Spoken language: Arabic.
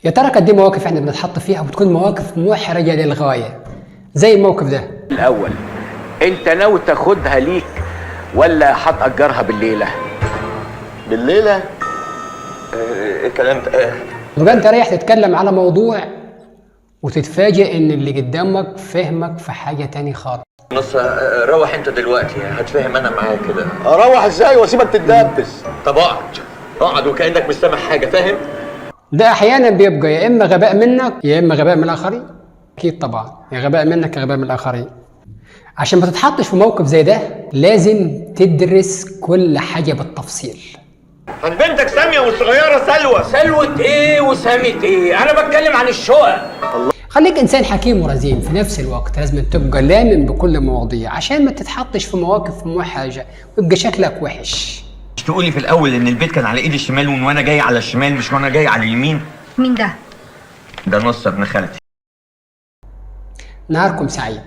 يا ترى قد ايه مواقف احنا بنتحط فيها وبتكون مواقف محرجه للغايه زي الموقف ده. الاول انت ناوي تاخدها ليك ولا هتأجرها بالليله؟ بالليله؟ ايه الكلام ده؟ يبقى انت رايح تتكلم على موضوع وتتفاجئ ان اللي قدامك فهمك في حاجه تاني خالص. نص روح انت دلوقتي، هتفهم انا معاك كده. اروح ازاي واسيبك تتدبس؟ طب اقعد وكانك مش سامع حاجه، فاهم؟ ده احيانا بيبقى يا اما غباء منك يا اما غباء من الاخرين. اكيد طبعا يا غباء منك يا غباء من الاخرين. عشان ما تتحطش في موقف زي ده لازم تدرس كل حاجه بالتفصيل. عن بنتك ساميه والصغيره سلوى. سلوة ايه وسامة ايه؟ انا بتكلم عن الشقق. خليك انسان حكيم ورزين في نفس الوقت، لازم تبقى لامن بكل المواضيع عشان ما تتحطش في مواقف محرجه ويبقى شكلك وحش. مش تقولي في الاول ان البيت كان على ايدي الشمال وانا جاي على الشمال مش وانا جاي على اليمين؟ مين ده؟ ده نص ابن خالتي. نهاركم سعيد.